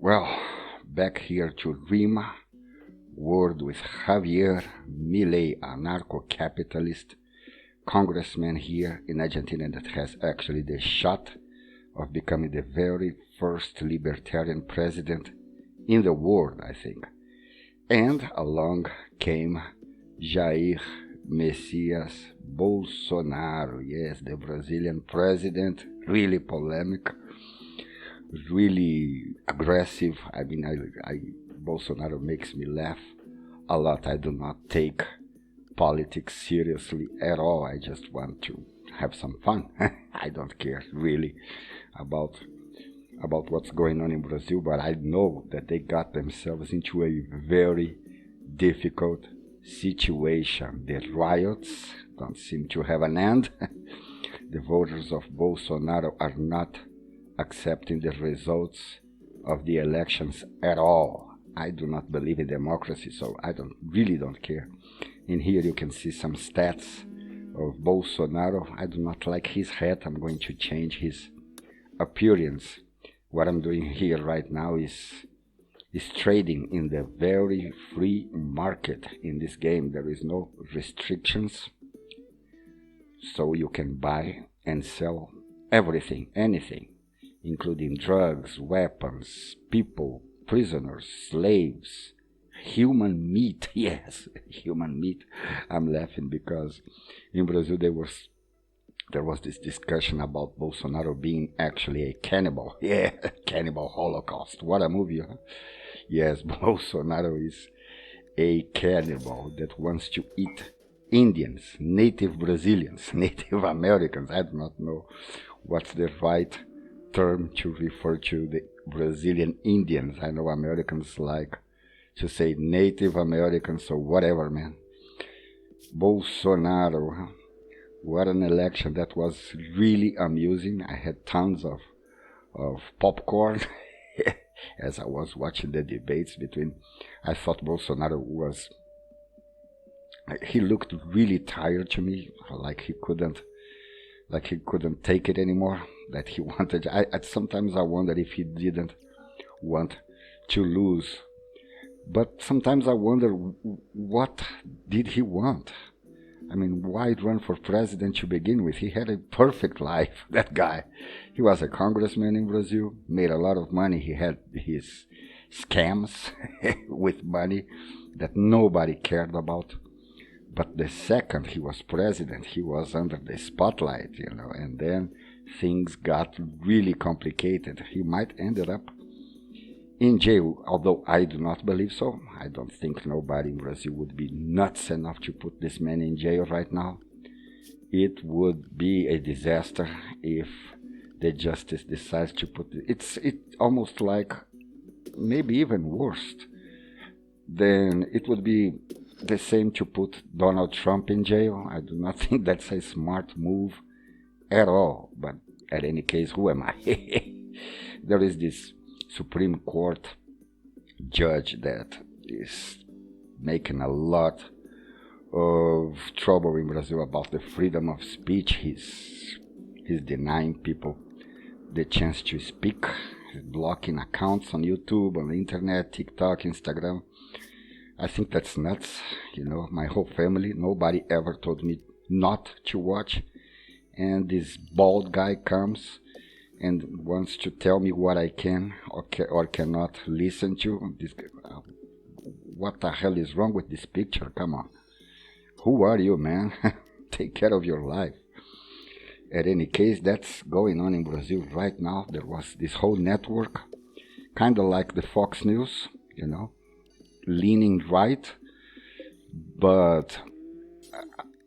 Well, back here to Rimworld with Javier, MILEI, Anarcho-Capitalist, congressman here in Argentina that has actually the shot of becoming the very first libertarian president in the world, I think. And along came Jair, MESSIAS, Bolsonaro, yes, the Brazilian president, really polemic, really aggressive. I mean, Bolsonaro makes me laugh a lot. I do not take politics seriously at all. I just want to have some fun. I don't care really about what's going on in Brazil, but I know that they got themselves into a very difficult situation. The riots don't seem to have an end. The voters of Bolsonaro are not accepting the results of the elections at all. I do not believe in democracy, so I really don't care. In here you can see some stats of Bolsonaro. I do not like his hat. I'm going to change his appearance. What I'm doing here right now is trading in the very free market in this game. There is no restrictions, so you can buy and sell everything, anything, including drugs, weapons, people, prisoners, slaves, human meat. Yes, human meat. I'm laughing because in Brazil there was this discussion about Bolsonaro being actually a cannibal. Yeah, cannibal holocaust. What a movie, huh? Yes, Bolsonaro is a cannibal that wants to eat Indians, native Brazilians, Native Americans. I do not know what's the right term to refer to the Brazilian Indians. I know Americans like to say Native Americans or whatever, man. Bolsonaro, huh? What an election. That was really amusing. I had tons of popcorn as I was watching the debates between. I thought Bolsonaro he looked really tired to me, like he couldn't take it anymore, that he wanted. Sometimes I wonder if he didn't want to lose. But sometimes I wonder, what did he want? I mean, why run for president to begin with? He had a perfect life, that guy. He was a congressman in Brazil, made a lot of money. He had his scams with money that nobody cared about. But the second he was president, he was under the spotlight, and then things got really complicated. He might ended up in jail, although I do not believe so. I don't think nobody in Brazil would be nuts enough to put this man in jail right now. It would be a disaster if the justice decides to put it. It's almost like, maybe even worse, then it would be the same to put Donald Trump in jail. I do not think that's a smart move at all. But in any case, who am I? There is this Supreme Court judge that is making a lot of trouble in Brazil about the freedom of speech. He's denying people the chance to speak. He's blocking accounts on YouTube, on the internet, TikTok, Instagram. I think that's nuts. My whole family, nobody ever told me not to watch. And this bald guy comes and wants to tell me what I can or cannot listen to. What the hell is wrong with this picture? Come on. Who are you, man? Take care of your life. At any case, that's going on in Brazil right now. There was this whole network, kind of like the Fox News, leaning right, but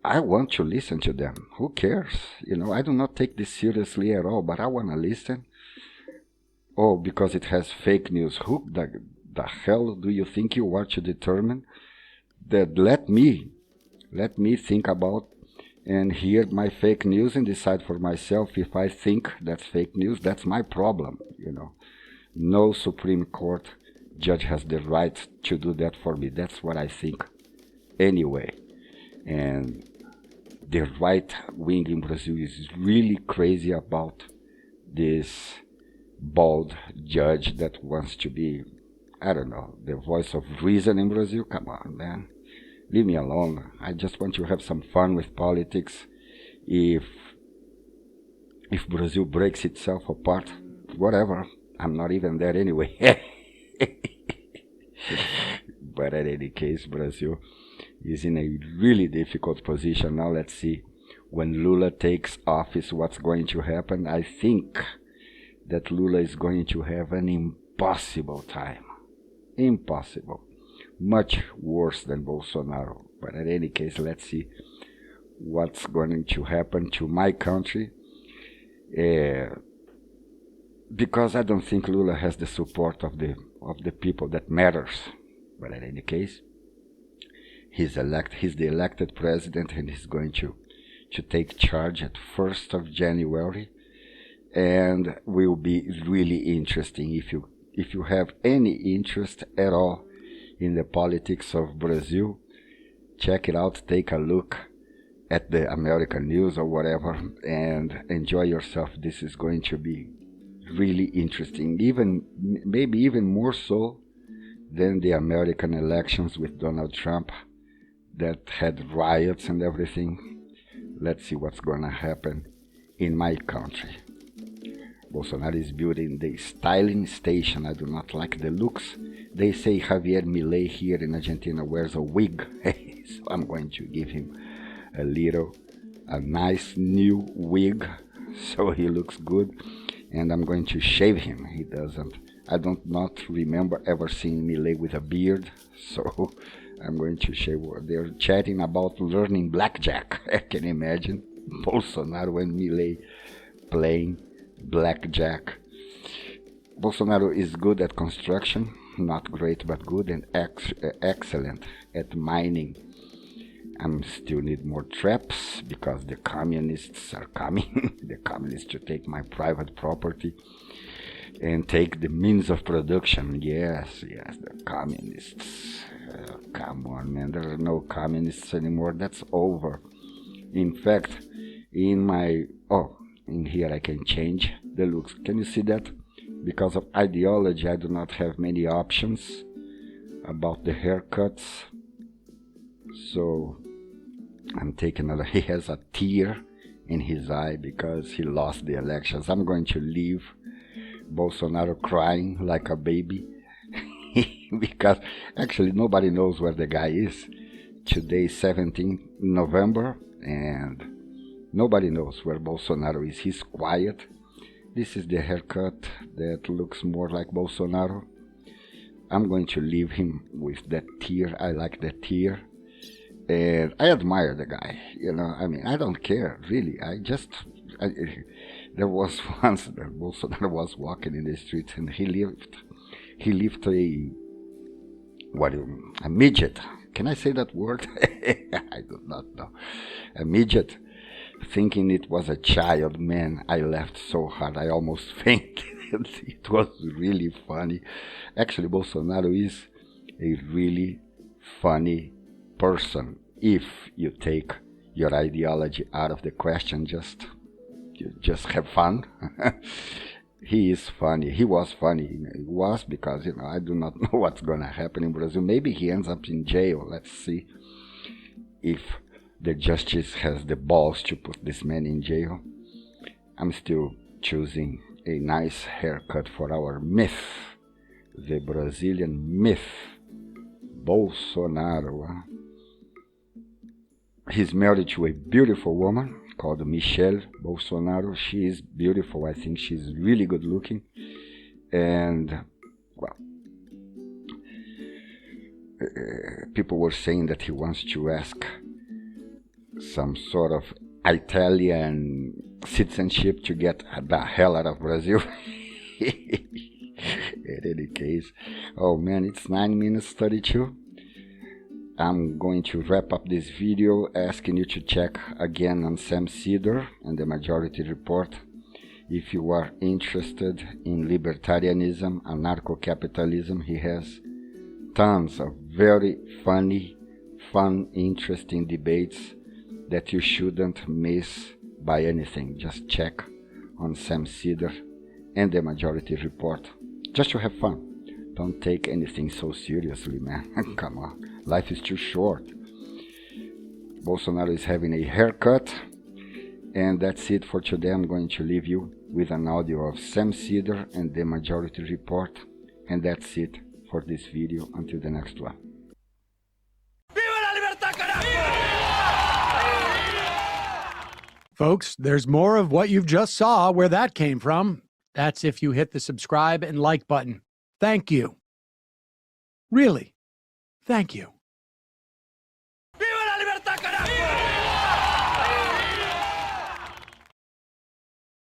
I want to listen to them. Who cares? I do not take this seriously at all, but I want to listen. Oh, because it has fake news. Who the hell do you think you are to determine that? Let me think about and hear my fake news and decide for myself if I think that's fake news. That's my problem, No Supreme Court judge has the right to do that for me. That's what I think anyway. And the right wing in Brazil is really crazy about this bald judge that wants to be, I don't know, the voice of reason in Brazil. Come on, man. Leave me alone. I just want to have some fun with politics. If Brazil breaks itself apart, whatever. I'm not even there anyway. But in any case, Brazil is in a really difficult position now. Let's see. When Lula takes office, what's going to happen? I think that Lula is going to have an impossible time. Impossible. Much worse than Bolsonaro. But in any case, let's see what's going to happen to my country. Because I don't think Lula has the support of the people that matters. But in any case, he's the elected president, and he's going to take charge at 1st of January, and will be really interesting. If you have any interest at all in the politics of Brazil, check it out, take a look at the American news or whatever, and enjoy yourself. This is going to be really interesting, maybe even more so than the American elections with Donald Trump that had riots and everything. Let's see what's going to happen in my country. Bolsonaro is building the styling station. I do not like the looks. They say Javier Milei here in Argentina wears a wig. So I'm going to give him a nice new wig so he looks good. And I'm going to shave him. He doesn't. I don't not remember ever seeing Milei with a beard. So I'm going to shave. They're chatting about learning blackjack. I can imagine Bolsonaro and Milei playing blackjack. Bolsonaro is good at construction, not great but good, and excellent at mining. I still need more traps because the communists are coming. The communists to take my private property and take the means of production. Yes, the communists. Come on, man, there are no communists anymore. That's over. In fact, in here I can change the looks. Can you see that? Because of ideology, I do not have many options about the haircuts. So I'm taking he has a tear in his eye because he lost the elections. I'm going to leave Bolsonaro crying like a baby because actually nobody knows where the guy is. Today is 17 November and nobody knows where Bolsonaro is. He's quiet. This is the haircut that looks more like Bolsonaro. I'm going to leave him with that tear. I like that tear. And I admire the guy, I mean, I don't care, really. There was once that Bolsonaro was walking in the street and he left a midget. Can I say that word? I do not know. A midget, thinking it was a child. Man, I laughed so hard, I almost fainted. It was really funny. Actually, Bolsonaro is a really funny person. If you take your ideology out of the question, just have fun. He is funny. He was funny. He was because I do not know what's gonna happen in Brazil. Maybe he ends up in jail. Let's see if the justice has the balls to put this man in jail. I'm still choosing a nice haircut for our myth, the Brazilian myth, Bolsonaro. He's married to a beautiful woman called Michelle Bolsonaro. She is beautiful. I think she's really good looking. And, well, people were saying that he wants to ask some sort of Italian citizenship to get the hell out of Brazil. In any case, oh man, it's 9 minutes 32. I'm going to wrap up this video asking you to check again on Sam Cedar and the Majority Report if you are interested in libertarianism, anarcho-capitalism. He has tons of very funny, fun, interesting debates that you shouldn't miss by anything. Just check on Sam Cedar and the majority report, just to have fun. Don't take anything so seriously, man. Come on, life is too short. Bolsonaro is having a haircut, and that's it for today. I'm going to leave you with an audio of Sam Cedar and the majority report, and that's it for this video. Until the next one. ¡Viva la libertad, carajo! Folks, there's more of what you've just saw where that came from. That's if you hit the subscribe and like button. Thank you. Really, thank you.